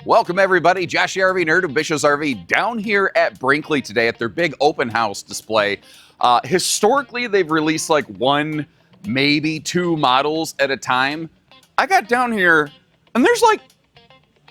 Welcome everybody, Josh the RV Nerd of Bish's RV down here at Brinkley today at their big open house display. Historically, they've released like one, maybe two models at a time. I got down here and there's like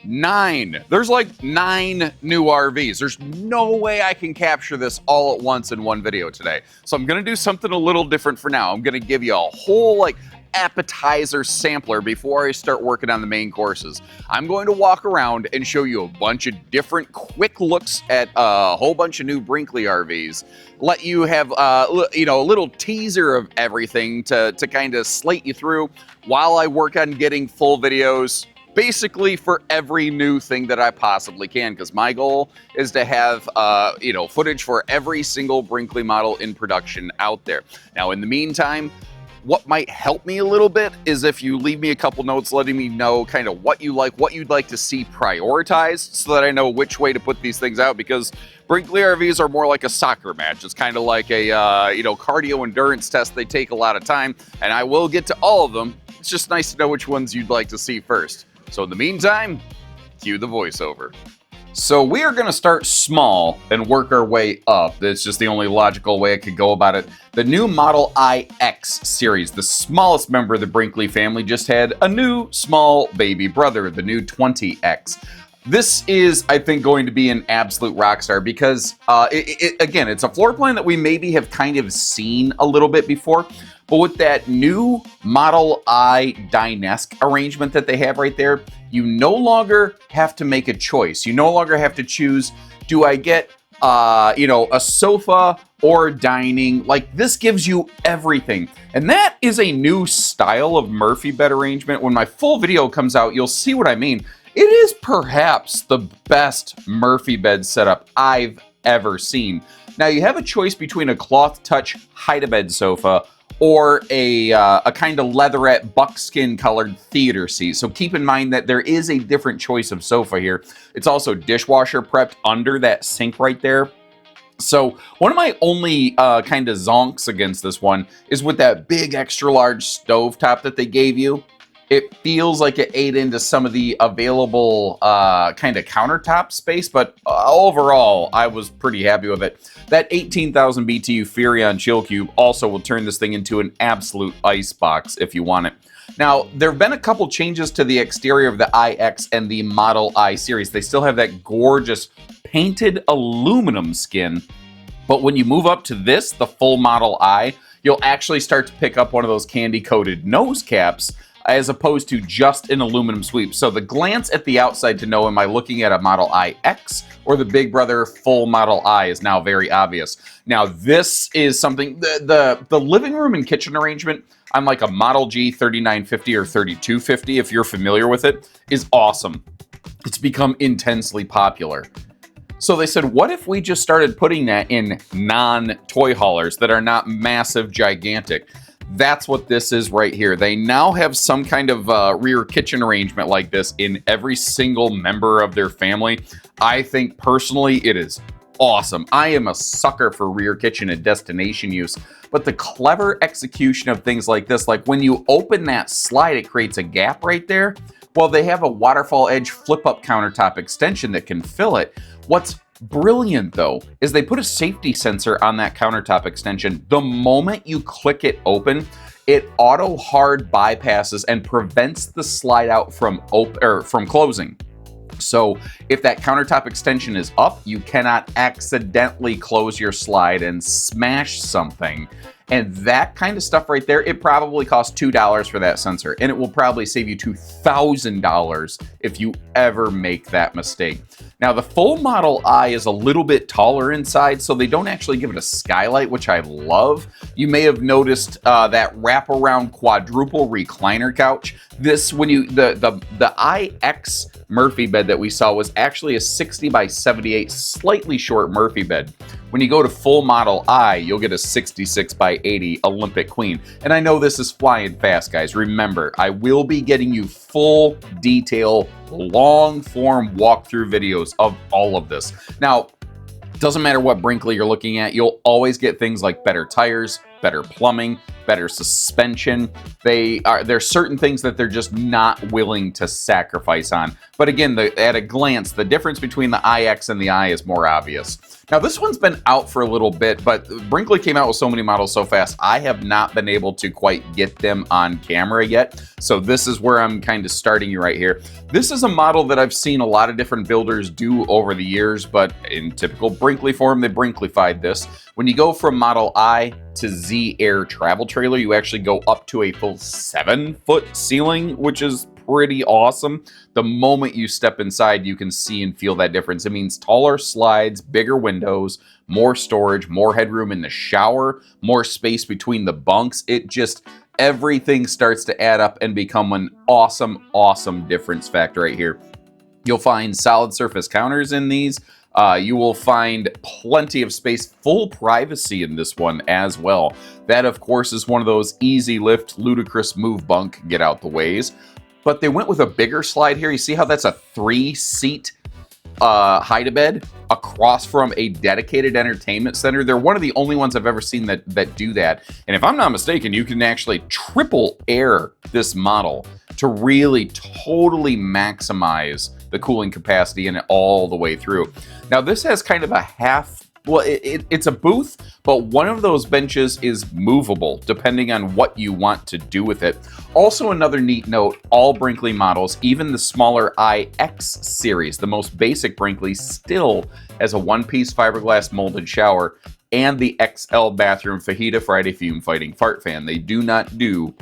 nine new RVs. There's no way I can capture this all at once in one video today. So I'm gonna do something a little different for now. I'm gonna give you a whole like appetizer sampler before I start working on the main courses. I'm going to walk around and show you a bunch of different quick looks at a whole bunch of new Brinkley RVs. Let you have a little teaser of everything to kind of slate you through while I work on getting full videos basically for every new thing that I possibly can, because my goal is to have footage for every single Brinkley model in production out there. Now in the meantime, what might help me a little bit is if you leave me a couple notes letting me know kind of what you like, what you'd like to see prioritized, so that I know which way to put these things out, because Brinkley RVs are more like a soccer match. It's kind of like a cardio endurance test. They take a lot of time, and I will get to all of them. It's just nice to know which ones you'd like to see first. So in the meantime, cue the voiceover. So we are going to start small and work our way up. That's just the only logical way I could go about it. The new Model IX series, the smallest member of the Brinkley family, just had a new small baby brother, the new 20X. This is, I think, going to be an absolute rock star because, again, it's a floor plan that we maybe have kind of seen a little bit before. But with that new Model I Dinesque arrangement that they have right there, you no longer have to make a choice. You no longer have to choose, do I get, a sofa or dining? Like, this gives you everything. And that is a new style of Murphy bed arrangement. When my full video comes out, you'll see what I mean. It is perhaps the best Murphy bed setup I've ever seen. Now, you have a choice between a cloth touch hide-a-bed sofa or a kind of leatherette buckskin colored theater seat. So keep in mind that there is a different choice of sofa here. It's also dishwasher prepped under that sink right there. So one of my only kind of zonks against this one is with that big extra large stovetop that they gave you. It feels like it ate into some of the available kind of countertop space, but overall, I was pretty happy with it. That 18,000 BTU Furrion Chill Cube also will turn this thing into an absolute ice box if you want it. Now, there have been a couple changes to the exterior of the iX and the Model I series. They still have that gorgeous painted aluminum skin, but when you move up to this, the full Model I, you'll actually start to pick up one of those candy-coated nose caps as opposed to just an aluminum sweep. So the glance at the outside to know, am I looking at a Model IX or the Big Brother full Model I, is now very obvious. Now this is something, the living room and kitchen arrangement on like a Model G 3950 or 3250, if you're familiar with it, is awesome. It's become intensely popular. So they said, what if we just started putting that in non-toy haulers that are not massive, gigantic? That's what this is right here. They now have some kind of rear kitchen arrangement like this in every single member of their family. I think personally it is awesome. I am a sucker for rear kitchen and destination use, but the clever execution of things like this, like when you open that slide, it creates a gap right there. Well, they have a waterfall edge flip-up countertop extension that can fill it. What's brilliant though is they put a safety sensor on that countertop extension. The moment you click it open, it auto hard bypasses and prevents the slide out from closing. So if that countertop extension is up, you cannot accidentally close your slide and smash something. And that kind of stuff right there, it probably costs $2 for that sensor, and it will probably save you $2,000 if you ever make that mistake. Now, the full Model I is a little bit taller inside, so they don't actually give it a skylight, which I love. You may have noticed that wraparound quadruple recliner couch. This, when you the IX Murphy bed that we saw was actually a 60 by 78 slightly short Murphy bed. When you go to full Model I, you'll get a 66 by 80 Olympic Queen. And I know this is flying fast, guys. Remember, I will be getting you full detail, long form walkthrough videos of all of this. Now, doesn't matter what Brinkley you're looking at, you'll always get things like better tires, better plumbing, better suspension. There's certain things that they're just not willing to sacrifice on. But again, at a glance, the difference between the iX and the I is more obvious. Now, this one's been out for a little bit, but Brinkley came out with so many models so fast, I have not been able to quite get them on camera yet. So this is where I'm kind of starting you right here. This is a model that I've seen a lot of different builders do over the years, but in typical Brinkley form, they Brinkleyfied this. When you go from Model I to Z Air travel trailer, you actually go up to a full 7-foot ceiling, which is pretty awesome. The moment you step inside, you can see and feel that difference. It means taller slides, bigger windows, more storage, more headroom in the shower, more space between the bunks. Everything starts to add up and become an awesome, awesome difference factor right here. You'll find solid surface counters in these. You will find plenty of space, full privacy in this one as well. That, of course, is one of those easy lift, ludicrous move bunk, get out the ways. But they went with a bigger slide here. You see how that's a 3-seat hide-a-bed across from a dedicated entertainment center? They're one of the only ones I've ever seen that do that. And if I'm not mistaken, you can actually triple air this model to really totally maximize the cooling capacity in it all the way through. Now, this has kind of a it's a booth, but one of those benches is movable depending on what you want to do with it. Also, another neat note, all Brinkley models, even the smaller iX series, the most basic Brinkley, still has a one-piece fiberglass molded shower and the XL bathroom fajita Friday fume fighting fart fan. They do not do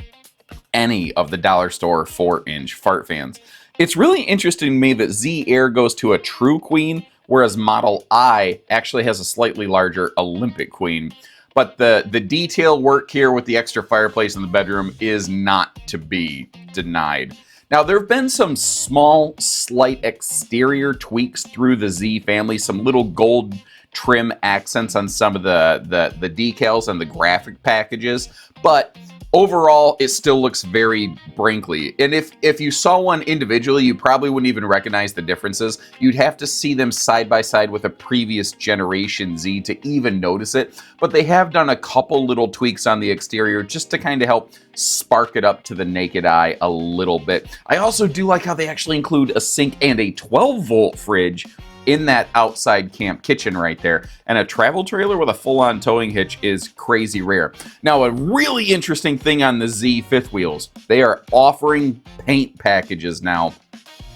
any of the dollar store 4-inch fart fans. It's really interesting to me that Z Air goes to a true queen, whereas Model I actually has a slightly larger Olympic queen. But the detail work here with the extra fireplace in the bedroom is not to be denied. Now, there have been some small, slight exterior tweaks through the Z family, some little gold trim accents on some of the decals and the graphic packages, but overall, it still looks very Brinkley. And if you saw one individually, you probably wouldn't even recognize the differences. You'd have to see them side by side with a previous generation Z to even notice it. But they have done a couple little tweaks on the exterior just to kind of help spark it up to the naked eye a little bit. I also do like how they actually include a sink and a 12-volt fridge in that outside camp kitchen right there. And a travel trailer with a full-on towing hitch is crazy rare. Now, a really interesting thing on the Z fifth wheels, they are offering paint packages now.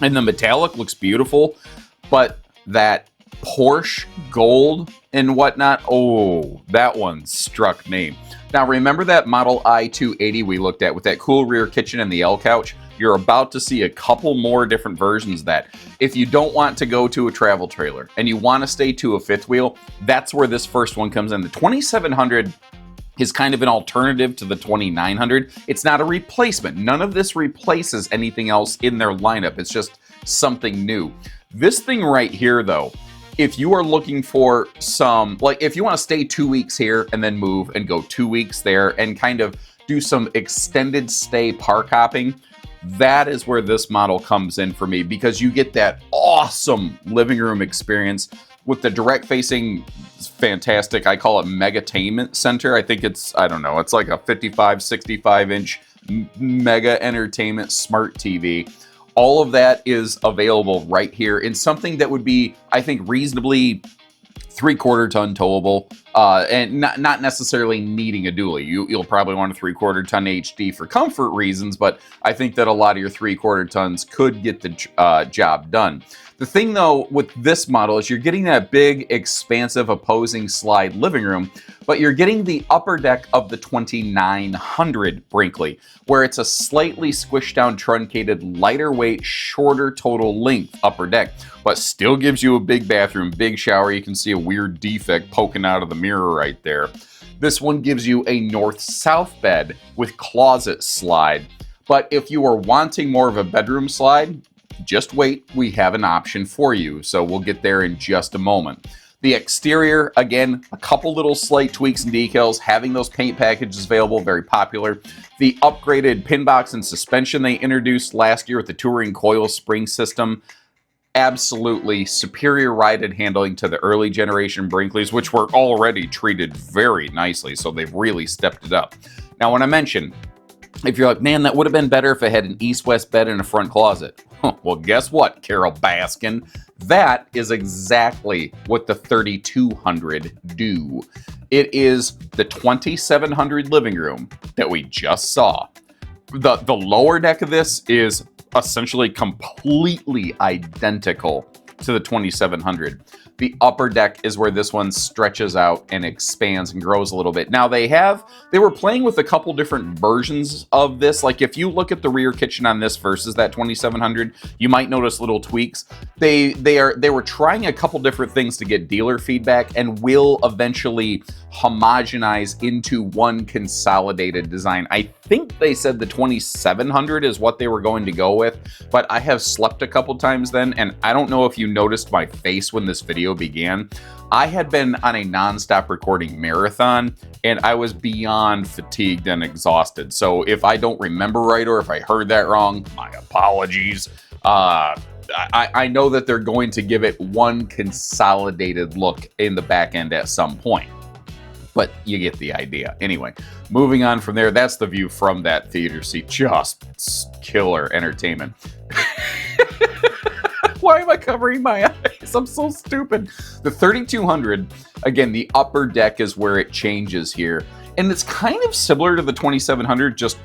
And the metallic looks beautiful, but that Porsche gold and whatnot, oh, that one struck me. Now, remember that Model I-280 we looked at with that cool rear kitchen and the L couch? You're about to see a couple more different versions of that. If you don't want to go to a travel trailer and you want to stay to a fifth wheel, that's where this first one comes in. The 2700 is kind of an alternative to the 2900. It's not a replacement. None of this replaces anything else in their lineup. It's just something new. This thing right here, though, if you are looking for some, like if you want to stay 2 weeks here and then move and go 2 weeks there and kind of do some extended stay park hopping, that is where this model comes in for me, because you get that awesome living room experience with the direct facing, fantastic, I call it megatainment center. I think it's, I don't know, it's like a 55, 65 inch mega entertainment smart TV. All of that is available right here in something that would be, I think, reasonably 3/4 ton towable, and not necessarily needing a dually. You'll probably want a 3/4 ton HD for comfort reasons, but I think that a lot of your 3/4 tons could get the job done. The thing, though, with this model is you're getting that big, expansive, opposing slide living room, but you're getting the upper deck of the 2900 Brinkley, where it's a slightly squished down, truncated, lighter weight, shorter total length upper deck, but still gives you a big bathroom, big shower. You can see a weird defect poking out of the mirror right there. This one gives you a north-south bed with closet slide, but if you are wanting more of a bedroom slide, just wait, we have an option for you, so we'll get there in just a moment. The exterior, again, a couple little slight tweaks and decals, having those paint packages available, very popular. The upgraded pin box and suspension they introduced last year with the touring coil spring system, absolutely superior ride and handling to the early generation Brinkleys, which were already treated very nicely, so they've really stepped it up. Now, when I mentioned, if you're like, man, that would have been better if it had an east-west bed and a front closet. Well, guess what, Carol Baskin? That is exactly what the 3200 do. It is the 2700 living room that we just saw. The lower deck of this is essentially completely identical to the 2700. The upper deck is where this one stretches out and expands and grows a little bit. Now they were playing with a couple different versions of this. Like if you look at the rear kitchen on this versus that 2700, you might notice little tweaks. They were trying a couple different things to get dealer feedback and will eventually homogenize into one consolidated design. I think they said the 2700 is what they were going to go with, but I have slept a couple times then, and I don't know if you noticed my face when this video began. I had been on a non-stop recording marathon, and I was beyond fatigued and exhausted. So if I don't remember right or if I heard that wrong, my apologies. I know that they're going to give it one consolidated look in the back end at some point, but you get the idea. Anyway, moving on from there, that's the view from that theater seat. Just killer entertainment. Why am I covering my eyes? I'm so stupid. The 3200, again, the upper deck is where it changes here. And it's kind of similar to the 2700, just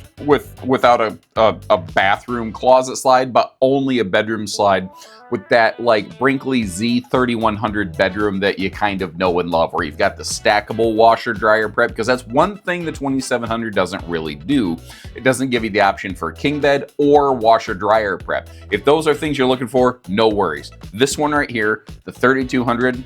without a bathroom closet slide, but only a bedroom slide with that like Brinkley Z3100 bedroom that you kind of know and love, where you've got the stackable washer dryer prep, because that's one thing the 2700 doesn't really do. It doesn't give you the option for king bed or washer dryer prep. If those are things you're looking for, no worries. This one right here, the 3200,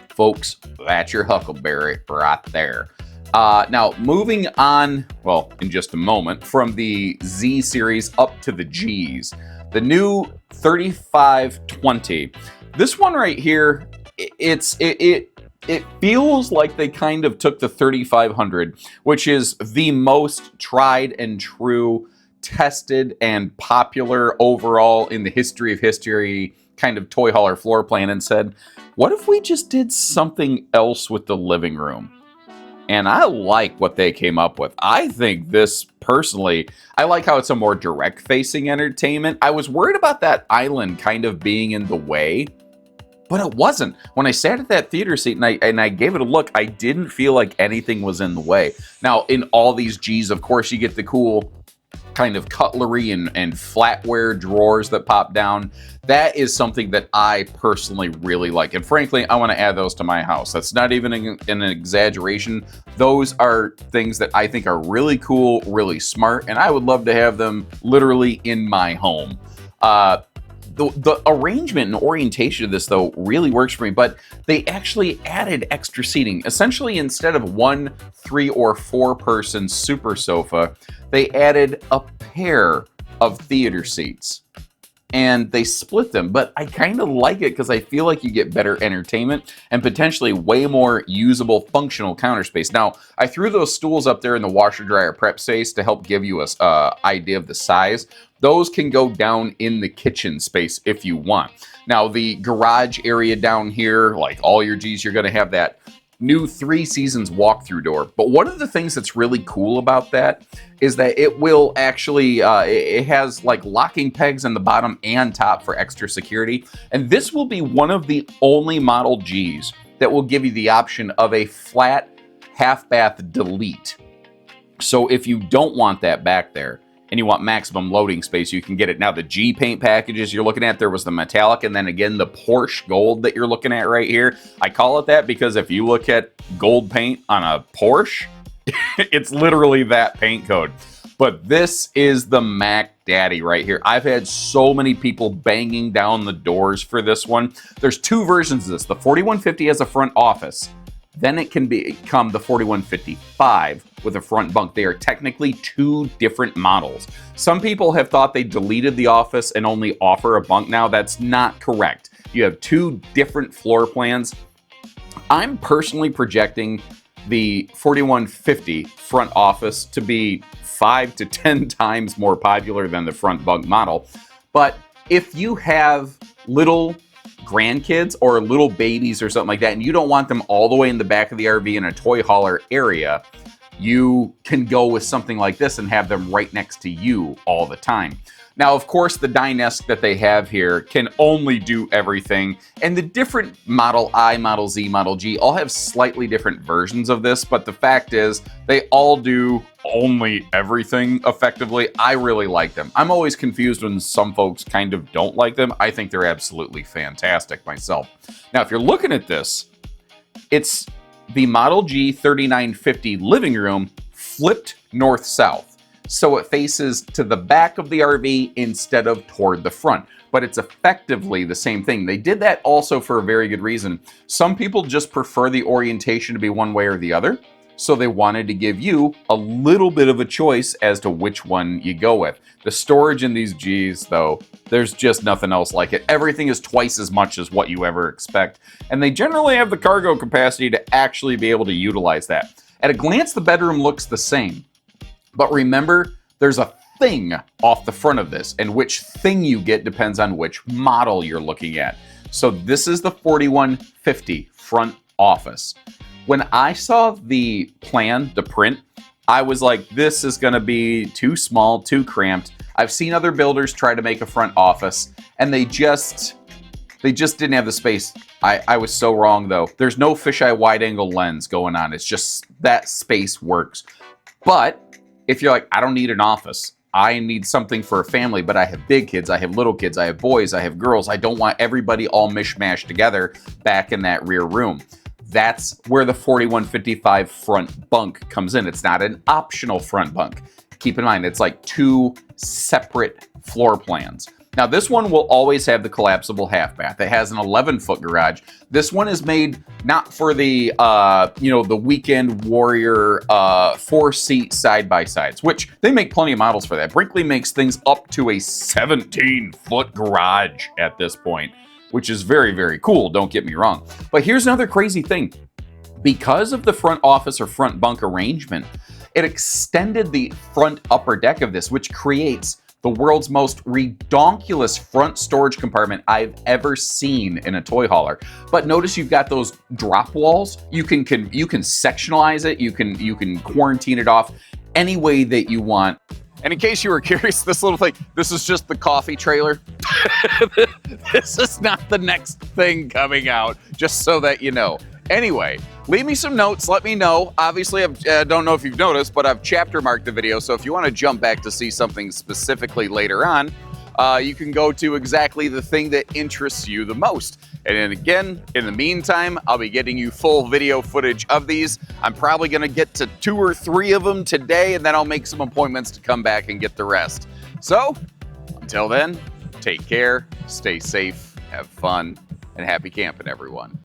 folks, that's your huckleberry right there. Now, moving on, well, in just a moment, from the Z series up to the Gs, the new 3520. This one right here, it feels like they kind of took the 3500, which is the most tried and true, tested and popular overall in the history of history kind of toy hauler floor plan, and said, what if we just did something else with the living room? And I like what they came up with. I think this, personally, I like how it's a more direct-facing entertainment. I was worried about that island kind of being in the way, but it wasn't. When I sat at that theater seat and I gave it a look, I didn't feel like anything was in the way. Now, in all these Gs, of course, you get the cool kind of cutlery and flatware drawers that pop down. That is something that I personally really like. And frankly, I want to add those to my house. That's not even an exaggeration. Those are things that I think are really cool, really smart, and I would love to have them literally in my home. The arrangement and orientation of this, though, really works for me, but they actually added extra seating. Essentially, instead of one 3 or 4 person super sofa, they added a pair of theater seats. And they split them, but I kind of like it because I feel like you get better entertainment and potentially way more usable, functional counter space. Now, I threw those stools up there in the washer dryer prep space to help give you a idea of the size. Those can go down in the kitchen space if you want. Now, the garage area down here, like all your Gs, you're going to have that new 3 Seasons walk-through door. But one of the things that's really cool about that is that it will actually, it has like locking pegs on the bottom and top for extra security. And this will be one of the only model Gs that will give you the option of a flat half bath delete. So if you don't want that back there, and you want maximum loading space, you can get it. Now, the G paint packages you're looking at, there was the metallic, and then again, the Porsche gold that you're looking at right here. I call it that because if you look at gold paint on a Porsche, it's literally that paint code. But this is the Mac Daddy right here. I've had so many people banging down the doors for this one. There's 2 versions of this. The 4150 has a front office. Then it can become the 4155 with a front bunk. They are technically 2 different models. Some people have thought they deleted the office and only offer a bunk now. That's not correct. You have 2 different floor plans. I'm personally projecting the 4150 front office to be 5 to 10 times more popular than the front bunk model. But if you have little grandkids or little babies or something like that, and you don't want them all the way in the back of the RV in a toy hauler area, you can go with something like this and have them right next to you all the time. Now, of course, the dinette that they have here can only do everything, and the different Model I, Model Z, Model G all have slightly different versions of this, but the fact is they all do only everything effectively. I really like them. I'm always confused when some folks kind of don't like them. I think they're absolutely fantastic myself. Now, if you're looking at this, it's the Model G 3950 living room flipped north-south. So it faces to the back of the RV instead of toward the front. But it's effectively the same thing. They did that also for a very good reason. Some people just prefer the orientation to be one way or the other. So they wanted to give you a little bit of a choice as to which one you go with. The storage in these Gs, though, there's just nothing else like it. Everything is twice as much as what you ever expect. And they generally have the cargo capacity to actually be able to utilize that. At a glance, the bedroom looks the same. But remember, there's a thing off the front of this, and which thing you get depends on which model you're looking at. So this is the 4150 front office. When I saw the plan, the print, I was like, this is gonna be too small, too cramped. I've seen other builders try to make a front office, and they just didn't have the space. I was so wrong though. There's no fisheye wide angle lens going on. It's just that space works. But if you're like, I don't need an office, I need something for a family, but I have big kids, I have little kids, I have boys, I have girls, I don't want everybody all mishmashed together back in that rear room. That's where the 4155 front bunk comes in. It's not an optional front bunk. Keep in mind, it's like two separate floor plans. Now, this one will always have the collapsible half bath. It has an 11-foot garage. This one is made not for the, the weekend warrior 4-seat side-by-sides, which they make plenty of models for that. Brinkley makes things up to a 17-foot garage at this point, which is very, very cool, don't get me wrong. But here's another crazy thing. Because of the front office or front bunk arrangement, it extended the front upper deck of this, which creates the world's most redonkulous front storage compartment I've ever seen in a toy hauler. But notice you've got those drop walls. You can sectionalize it. You can quarantine it off any way that you want. And in case you were curious, this little thing, this is just the coffee trailer. This is not the next thing coming out, just so that you know. Anyway, leave me some notes, let me know. Obviously, I don't know if you've noticed, but I've chapter marked the video, so if you want to jump back to see something specifically later on, you can go to exactly the thing that interests you the most. And then again, in the meantime, I'll be getting you full video footage of these. I'm probably going to get to 2 or 3 of them today, and then I'll make some appointments to come back and get the rest. So, until then, take care, stay safe, have fun, and happy camping, everyone.